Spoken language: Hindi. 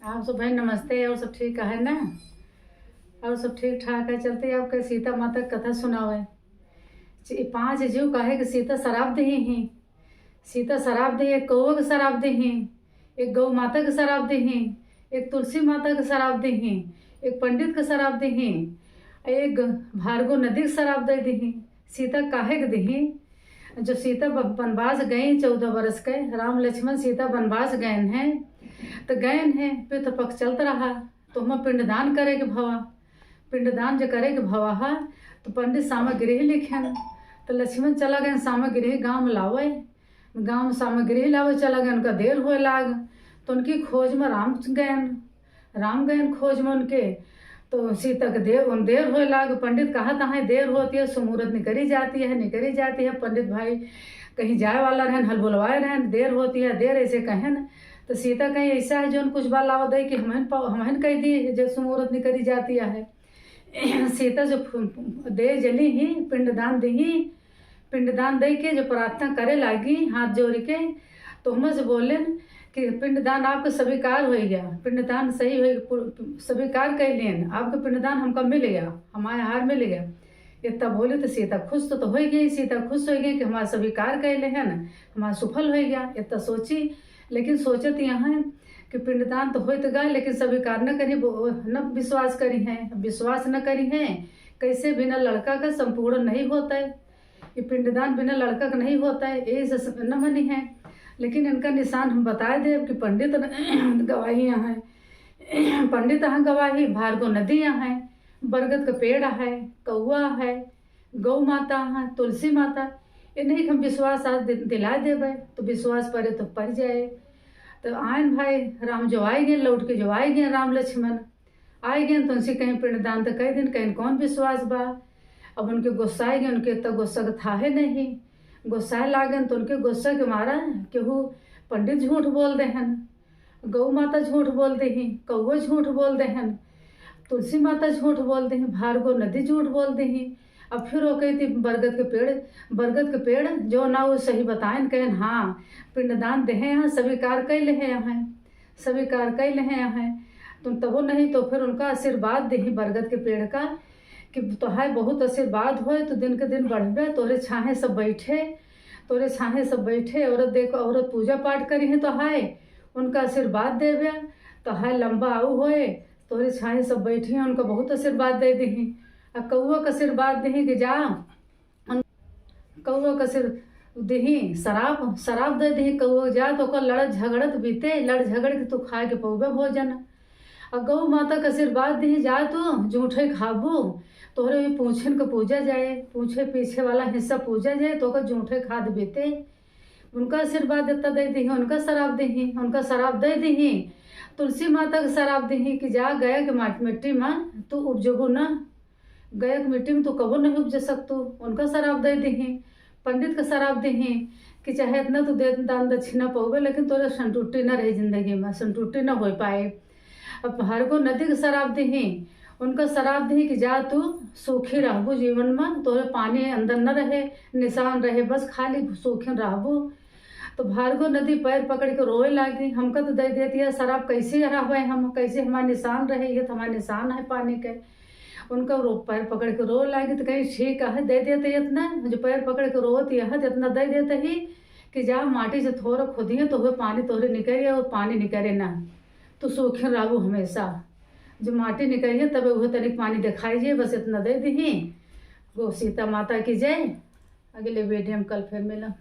आप सब भाई नमस्ते। और सब ठीक है ना? और सब ठीक ठाक है। चलते आपके सीता माता की कथा सुनावे। 5 जीव कहे कि सीता शराब दही ही। सीता शराब दही, एक कौवा के शराब दही, एक गौ माता के शराब दही, एक तुलसी माता के शराब दही, एक पंडित के शराब दही, एक भार्गव नदी के शराब दे दही। सीता काहे के दही? जो सीता वनवास गई 14 बरस के, राम लक्ष्मण सीता वनवास गए हैं तो गए हैं फिर तो पक चलता रहा। तो हम पिंडदान करे के भवा, पिंडदान जो करे के भवा है तो पंडित सामग्री लिखे। तो लक्ष्मण चला गए सामग्री गाँव में लावे, गाँव में सामग्री लावे चला गए। उनका देर हो लाग तो उनकी खोज में राम गए खोज में उनके। तो सीता के देर हो लाग। पंडित कहा तहाँ देर होती है, सुमुहूर्त निकली जाती है। पंडित भाई कहीं जाए वाला रहन, हल बुलवाए रहन, देर होती है, देर ऐसे कहें। तो सीता कहीं ऐसा है जो कुछ बार लावा दे कि हमन कह दी जब सुमुहूर्त निकली जाती है। सीता जो दे जली ही पिंडदान दे के जो प्रार्थना करे लागी हाथ जोड़ के, तो हम से बोले कि पिंडदान आपका स्वीकार हो गया, पिंडदान सही हो स्वीकार कर लेन, आपका पिंडदान हमको मिल गया, हमारे हार मिल गया। इतना बोले तो सीता खुश तो हो गई। सीता खुश हो गई कि हमारा स्वीकार कर ले है न, हमारा सफल हो गया। इतना सोची, लेकिन सोचत यहाँ कि पिंडदान तो हो तो गए लेकिन स्वीकार न करी, न विश्वास करी है, विश्वास न करी है। कैसे बिना लड़का का संपूर्ण नहीं होता है, ये पिंडदान बिना लड़का का नहीं होता है, ये न मनी है। लेकिन इनका निशान हम बता दे कि पंडित गवाही यहाँ है, पंडित यहाँ गवाही, भार्गव नदी यहाँ है, बरगद का पेड़ है, कौआ है, गौ माता है, तुलसी माता, इन्हीं हम विश्वास आज दिला देवे तो विश्वास पड़े तो पड़ जाए। तो आयन भाई राम जो आए गए, लौट के जो आए गए, राम लक्ष्मण आए गए तो उनसे कहीं पिंडदान तो कई दिन कहीं कौन विश्वास बा। अब उनके गुस्सा आए गए, उनके तो गुस्सा का था है नहीं, गुस्सा लागे तो उनके गुस्सा के मारा केहू पंडित झूठ बोल दे हन, गौ माता झूठ बोल दे ही, कौआ झूठ बोल दे हन, तुलसी माता झूठ बोल दे ही, भार्गव नदी झूठ बोल दे ही। अब फिर वो कहती बरगद के पेड़ जो ना वो सही बताएं, कहें हाँ पिंडदान दे हैं यहाँ, स्वीकार कर ले हैं यहाँ, स्वीकार कर ले हैं यहाँ। तुम तबो नहीं तो फिर उनका आशीर्वाद दे ही बरगद के पेड़ का कि तोहाय बहुत आशीर्वाद होए तो दिन के दिन बढ़बे, तोरे छाहे सब बैठे, औरत देखो औरत पूजा पाठ करी है तो हाय उनका आशीर्वाद देवे, तो हाय लंबा आऊ होए, तोरे छाहे सब बैठी हैं, उनका बहुत आशीर्वाद दे दी। और कौआ का आशीर्वाद दही कि जा, कौआ का सिर दही शराब दे दी, कौआ जा तो ओकर लड़ झगड़त बीते, लड़ झगड़ के तू खाए के पौबे भोजन। और गौ माता का आशीर्वाद दही जा तू जूठे खाबू, तोहरे भी पूछन का पूजा जाए, पूछे पीछे वाला हिस्सा पूजा जाए तो ओकर जूठे खाद बीते। उनका आशीर्वाद देता दे दी, उनका शराब दे दी। तुलसी माता का शराब दी कि जा गया के मिट्टी में तू उपजबू न, गया के मिट्टी में तू कबो नहीं उपज सकतू, उनका शराब दे दी। पंडित का शराब दी कि चाहे इतना तू दान दक्षिणा पाओगे लेकिन तोरे संटूटी न रही जिंदगी में, संटूटी न हो पाए। अब भार्गव नदी का शराब दी, उनका शराब दी कि जा तू सूखी रहबू जीवन में, तोरे पानी अंदर न रहे, निशान रहे, बस खाली सूखी रहबू। तो भार्गव नदी पैर पकड़ के रोए लागी, हमका तो दे देती है शराब, कैसे रहबे हम, कैसे हमारा निशान रहे, ये तो हमारा निशान है पानी के। उनका पैर पकड़ के रो लागी तो कहीं ठीक है दे देते इतना, जो पैर पकड़ के रोती है इतना दे देते ही कि जा माटी से थोड़ा खुदिए तो वह पानी तोहरे निकले, और पानी निकले ना तो सूखे रहू हमेशा, जो माटी निकलिए तब वह तनिक पानी दिखाई जाए, बस इतना दे दी। गो सीता माता की जय। अगले वीडियो में कल फिर मिला।